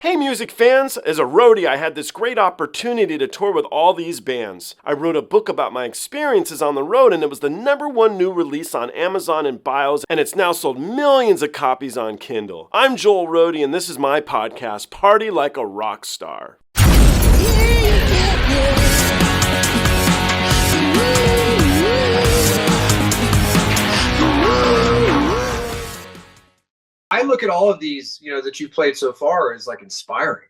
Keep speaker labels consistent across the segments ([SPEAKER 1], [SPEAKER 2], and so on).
[SPEAKER 1] Hey music fans, as a roadie I had this great opportunity to tour with all these bands. I wrote a book about my experiences on the road and it was the #1 new release on Amazon and Bios and it's now sold millions of copies on Kindle. I'm Joel Roadie and this is my podcast, Party Like a Rock Star.
[SPEAKER 2] I look at all of these, that you've played so far as like inspiring,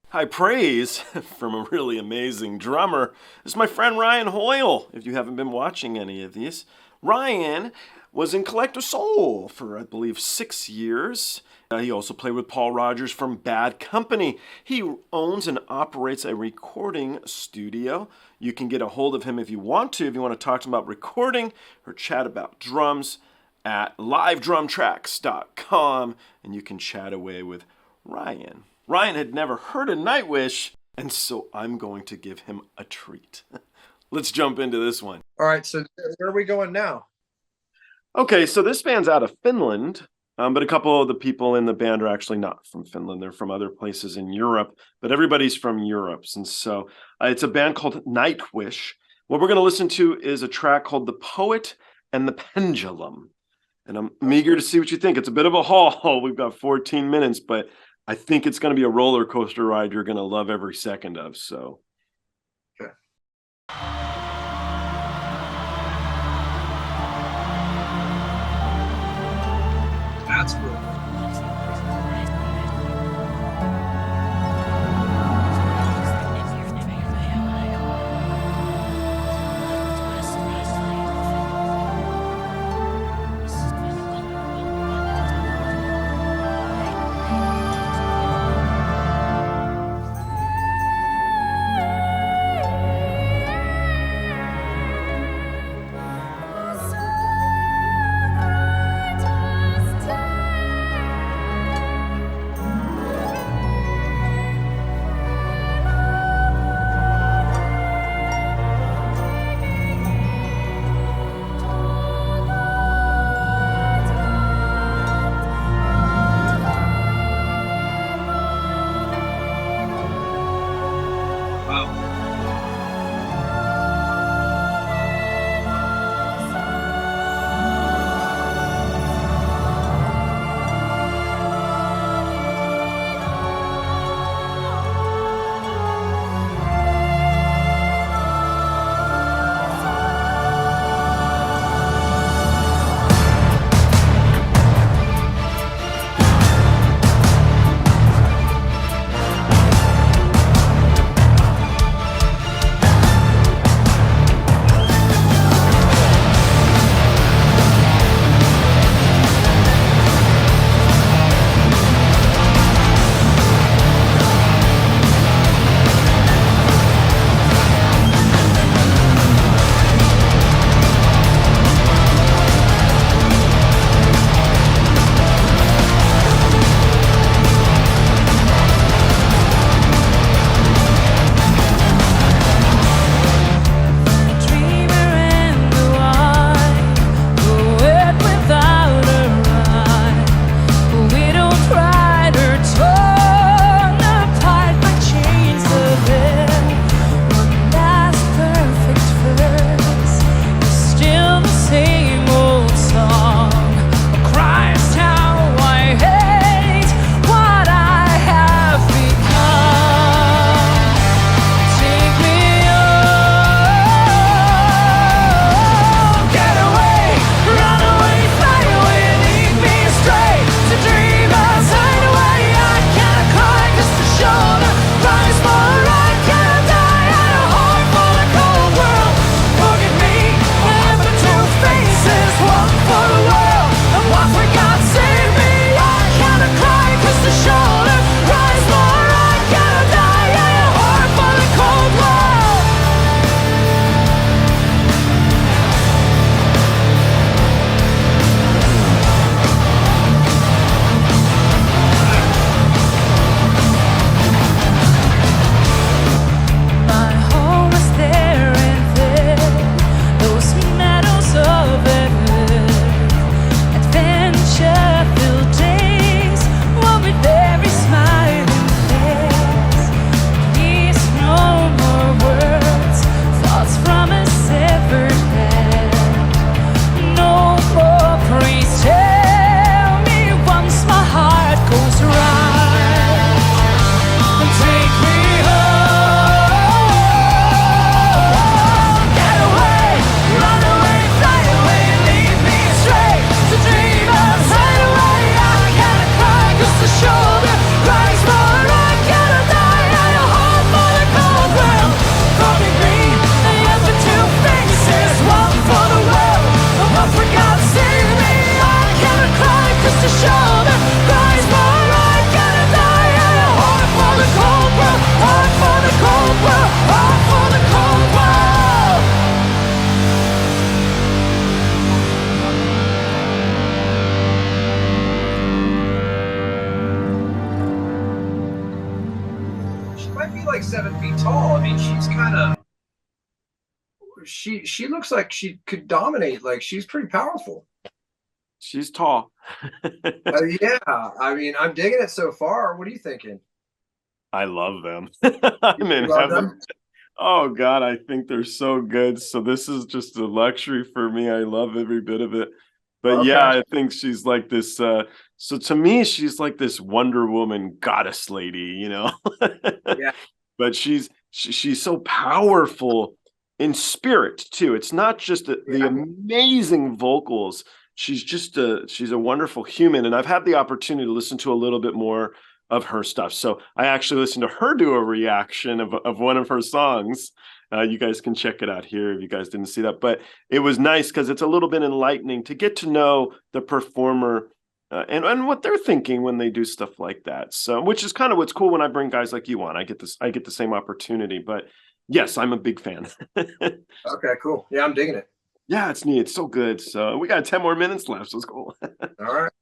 [SPEAKER 1] High praise from a really amazing drummer. This is my friend Ryan Hoyle, if you haven't been watching any of these. Ryan was in Collective Soul for, I believe, 6 years. He also played with Paul Rodgers from Bad Company. He owns and operates a recording studio. You can get a hold of him if you want to talk to him about recording or chat about drums at livedrumtracks.com, and you can chat away with Ryan. Ryan had never heard of NIGHTWISH, and so I'm going to give him a treat. Let's jump into this one.
[SPEAKER 2] All right, so where are we going now?
[SPEAKER 1] Okay, so this band's out of Finland, but a couple of the people in the band are actually not from Finland. They're from other places in Europe, but everybody's from Europe. And so it's a band called NIGHTWISH. What we're going to listen to is a track called The Poet And The Pendulum. And I'm eager to see what you think. It's a bit of a haul. We've got 14 minutes, but I think it's going to be a roller coaster ride you're going to love every second of. So,
[SPEAKER 2] okay. That's cool. might be like 7 feet tall. I mean, she's kind of she looks like she could dominate. Like she's pretty powerful.
[SPEAKER 1] She's tall.
[SPEAKER 2] Yeah, I mean, I'm digging it so far. What are you thinking?
[SPEAKER 1] I love them.
[SPEAKER 2] You
[SPEAKER 1] I'm in
[SPEAKER 2] love
[SPEAKER 1] heaven.
[SPEAKER 2] them?
[SPEAKER 1] Oh God, I think they're so good. So this is just a luxury for me. I love every bit of it. But yeah,
[SPEAKER 2] Okay.
[SPEAKER 1] I think she's like this so to me she's like this Wonder Woman goddess lady, you know.
[SPEAKER 2] Yeah.
[SPEAKER 1] But she's so powerful in spirit too. It's not just the
[SPEAKER 2] Yeah.
[SPEAKER 1] amazing vocals. She's a wonderful human, and I've had the opportunity to listen to a little bit more of her stuff. So I actually listened to her do a reaction of one of her songs. You guys can check it out here if you guys didn't see that. But it was nice because it's a little bit enlightening to get to know the performer and what they're thinking when they do stuff like that. So, which is kind of what's cool when I bring guys like you on. I get the same opportunity. But yes, I'm a big fan.
[SPEAKER 2] Okay, cool. Yeah, I'm digging it.
[SPEAKER 1] Yeah, it's neat. It's so good. So we got 10 more minutes left. So it's cool.
[SPEAKER 2] All right.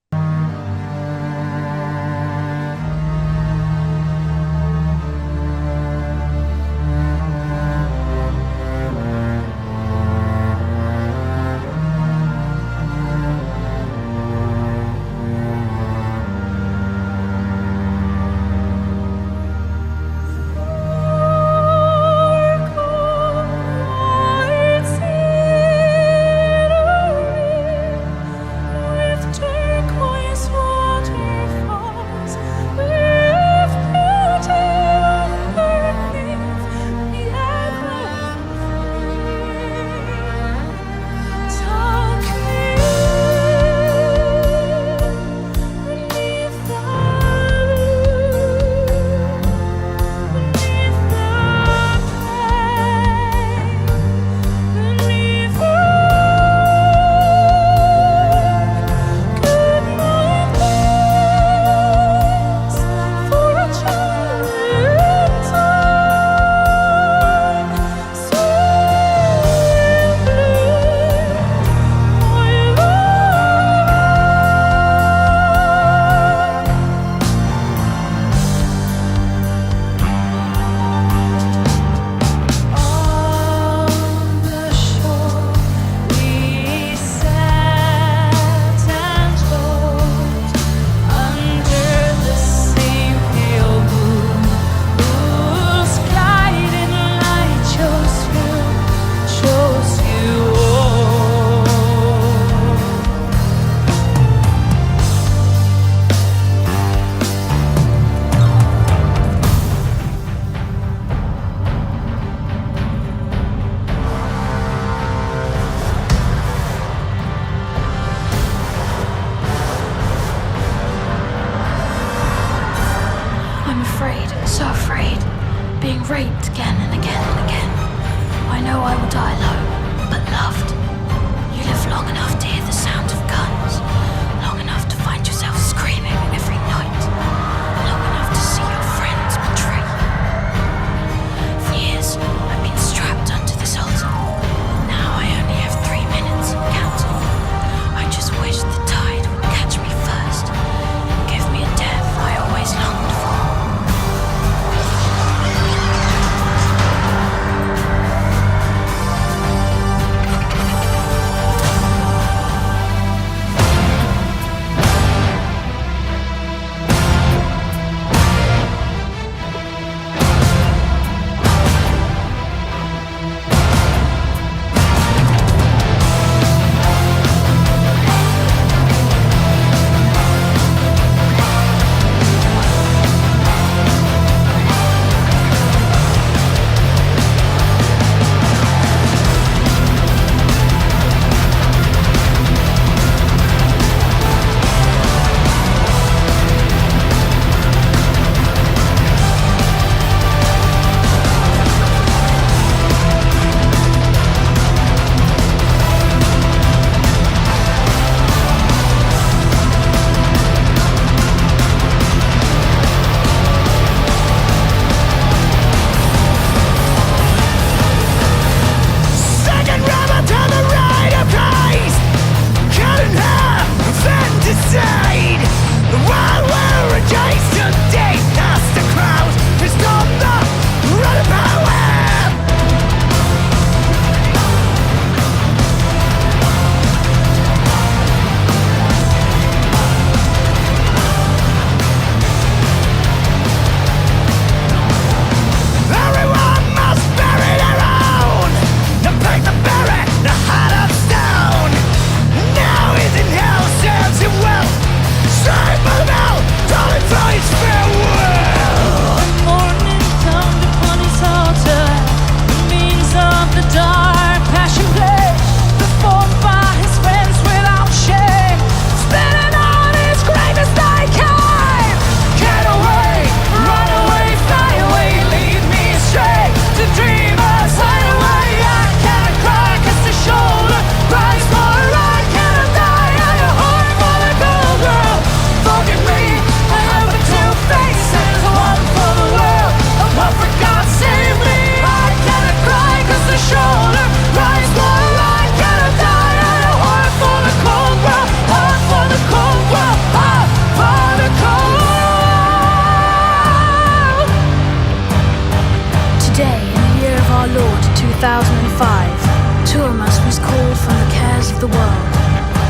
[SPEAKER 3] 2005, Turamus was called from the cares of the world.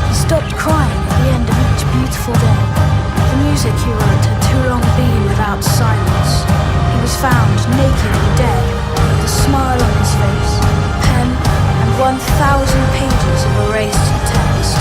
[SPEAKER 3] He stopped crying at the end of each beautiful day. The music he wrote had too long been without silence. He was found naked and dead, with a smile on his face, a pen, and 1,000 pages of erased text.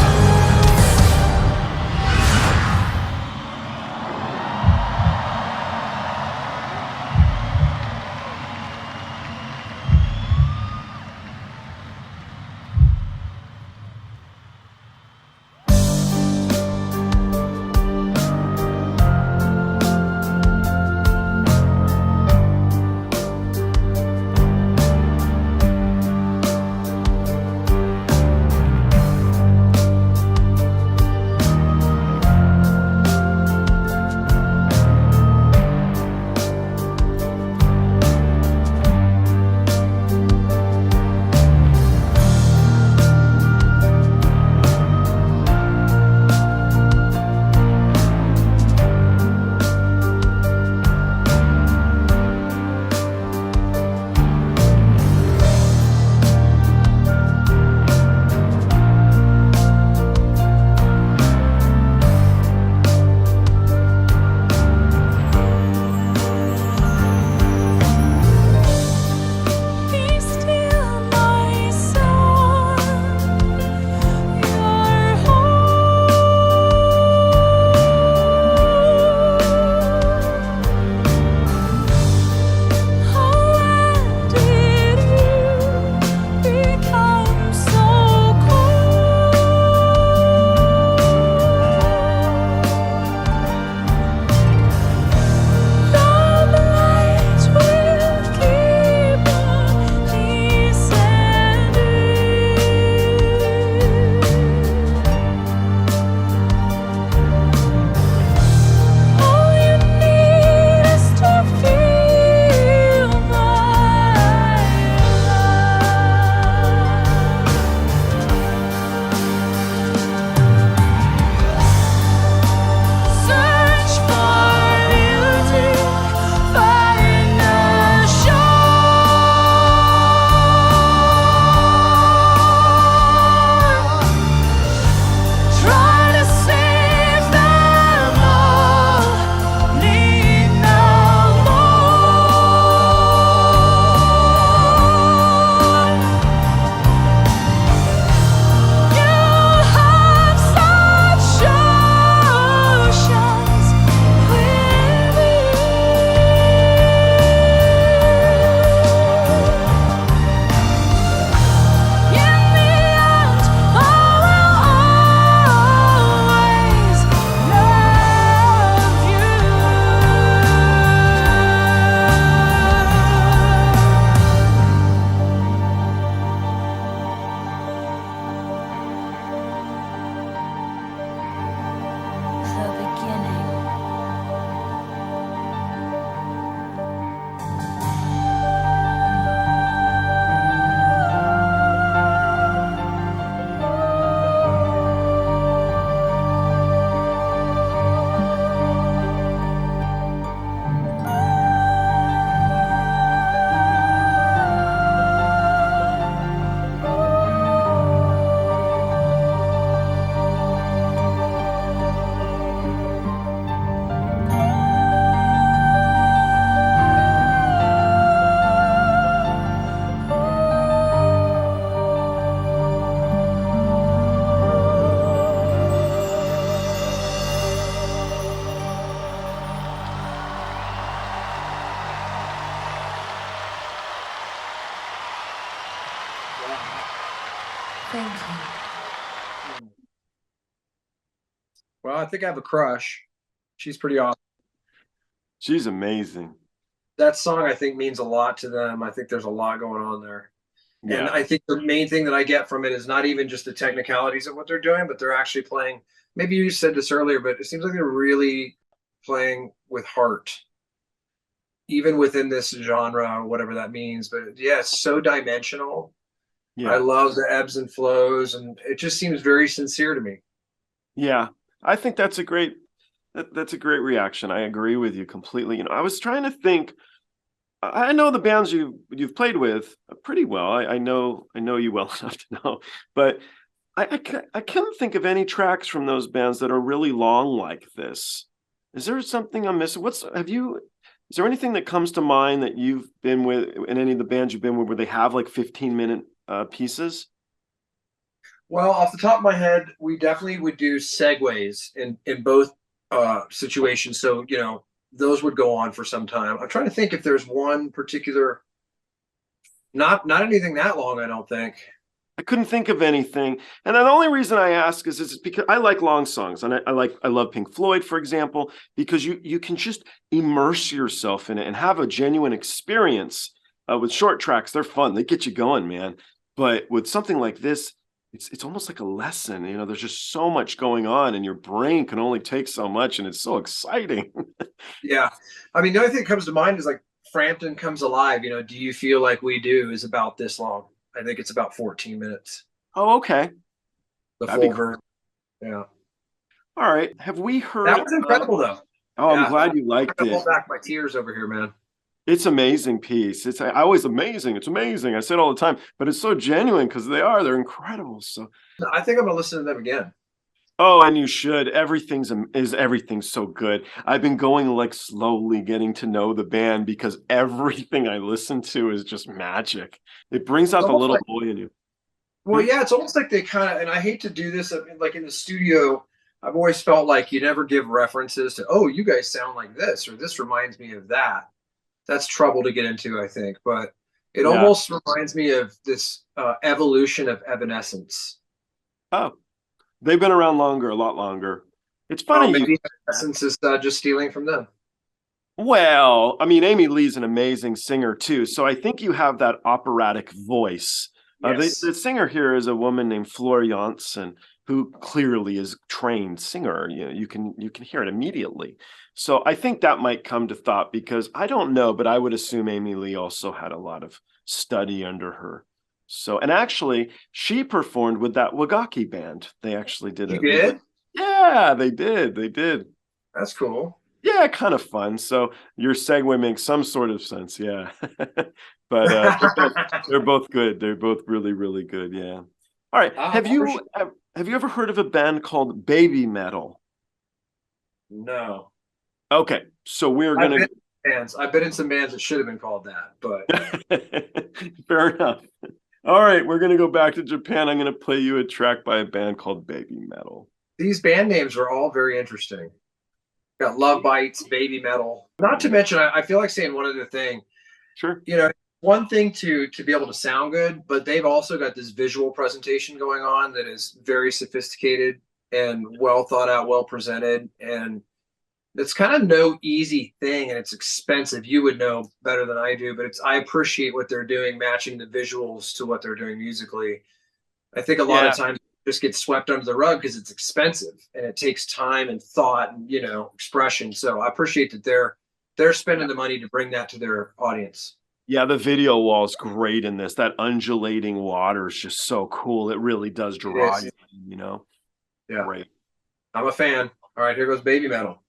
[SPEAKER 4] Thank you.
[SPEAKER 2] Well, I think I have a crush. She's pretty awesome.
[SPEAKER 1] She's amazing.
[SPEAKER 2] That song, I think, means a lot to them. I think there's a lot going on there.
[SPEAKER 1] Yeah.
[SPEAKER 2] And I think the main thing that I get from it is not even just the technicalities of what they're doing, but they're actually playing. Maybe you said this earlier, but it seems like they're really playing with heart, even within this genre, whatever that means. But yeah, it's so dimensional.
[SPEAKER 1] Yeah.
[SPEAKER 2] I love the ebbs and flows, and it just seems very sincere to me.
[SPEAKER 1] Yeah. I think that's a great reaction. I agree with you completely. I was trying to think I know the bands you've played with pretty well. I know you well enough to know, but I can't think of any tracks from those bands that are really long like this. Is there something I'm missing? Is there anything that comes to mind that you've been with in any of the bands you've been with where they have like 15-minute pieces?
[SPEAKER 2] Well, off the top of my head, we definitely would do segues in both situations. So, those would go on for some time. I'm trying to think if there's one particular, not anything that long, I don't think.
[SPEAKER 1] I couldn't think of anything. And the only reason I ask is it's because I like long songs, and I love Pink Floyd, for example, because you can just immerse yourself in it and have a genuine experience. With short tracks, they're fun. They get you going, man. But with something like this, it's almost like a lesson. There's just so much going on, and your brain can only take so much, and it's so exciting.
[SPEAKER 2] Yeah. I mean, the only thing that comes to mind is like Frampton Comes Alive. Do you feel like we do is about this long? I think it's about 14 minutes.
[SPEAKER 1] Oh, okay.
[SPEAKER 2] The
[SPEAKER 1] That'd be
[SPEAKER 2] full
[SPEAKER 1] cool.
[SPEAKER 2] version. Yeah.
[SPEAKER 1] All right. Have we heard?
[SPEAKER 2] That was incredible, though.
[SPEAKER 1] Oh, I'm
[SPEAKER 2] Yeah.
[SPEAKER 1] glad you
[SPEAKER 2] I'm
[SPEAKER 1] liked
[SPEAKER 2] gonna
[SPEAKER 1] it.
[SPEAKER 2] hold back my tears over here, man.
[SPEAKER 1] It's amazing piece. It's I always amazing. It's amazing. I say it all the time, but it's so genuine because they're incredible. So,
[SPEAKER 2] I think I'm gonna listen to them again.
[SPEAKER 1] oh, and you should. Everything's so good. I've been going like slowly getting to know the band because everything I listen to is just magic. It brings out the
[SPEAKER 2] Almost
[SPEAKER 1] little
[SPEAKER 2] like,
[SPEAKER 1] boy in you.
[SPEAKER 2] well, yeah, it's almost like they kind of, and I hate to do this, I mean, like in the studio, I've always felt like you never give references to, oh, you guys sound like this, or this reminds me of that. That's trouble to get into, I think. But it
[SPEAKER 1] Yeah.
[SPEAKER 2] almost reminds me of this evolution of Evanescence.
[SPEAKER 1] Oh, they've been around longer, a lot longer. It's
[SPEAKER 2] Oh,
[SPEAKER 1] funny.
[SPEAKER 2] maybe Evanescence is just stealing from them.
[SPEAKER 1] Well, I mean, Amy Lee's an amazing singer too. So I think you have that operatic voice.
[SPEAKER 2] Yes.
[SPEAKER 1] The singer here is a woman named Flor Janssen, who clearly is a trained singer. You can hear it immediately. So I think that might come to thought because I don't know, but I would assume Amy Lee also had a lot of study under her. So, and actually, she performed with that Wagaki band. They actually did
[SPEAKER 2] You
[SPEAKER 1] it.
[SPEAKER 2] did?
[SPEAKER 1] Yeah, they did. They did.
[SPEAKER 2] That's cool.
[SPEAKER 1] Yeah, kind of fun. So your segue makes some sort of sense, yeah. But they're both good. They're both really, really good. Yeah. All right. Have you ever heard of a band called Baby Metal?
[SPEAKER 2] No.
[SPEAKER 1] Okay, so we're
[SPEAKER 2] I've
[SPEAKER 1] gonna.
[SPEAKER 2] been in bands. I've been in some bands that should have been called that, but
[SPEAKER 1] Fair enough. All right, we're gonna go back to Japan. I'm gonna play you a track by a band called Baby Metal.
[SPEAKER 2] these band names are all very interesting. Got Love Bites, Baby Metal. Not to mention, I feel like saying one other thing.
[SPEAKER 1] Sure.
[SPEAKER 2] One thing to be able to sound good, but they've also got this visual presentation going on that is very sophisticated and well thought out, well presented, and it's kind of no easy thing, and it's expensive. You would know better than I do, but I appreciate what they're doing, matching the visuals to what they're doing musically. I think a lot of times it just gets swept under the rug because it's expensive and it takes time and thought and expression. So I appreciate that they're spending the money to bring that to their audience.
[SPEAKER 1] Yeah, the video wall is great in this. That undulating water is just so cool. It really does draw you,
[SPEAKER 2] Yeah.
[SPEAKER 1] Great.
[SPEAKER 2] I'm a fan. All right, here goes Baby Metal.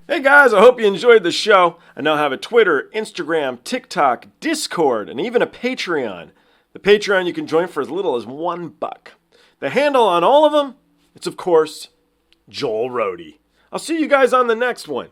[SPEAKER 1] Hey guys, I hope you enjoyed the show. I now have a Twitter, Instagram, TikTok, Discord, and even a Patreon. The Patreon you can join for as little as $1. The handle on all of them, it's of course, Joel Roadie. I'll see you guys on the next one.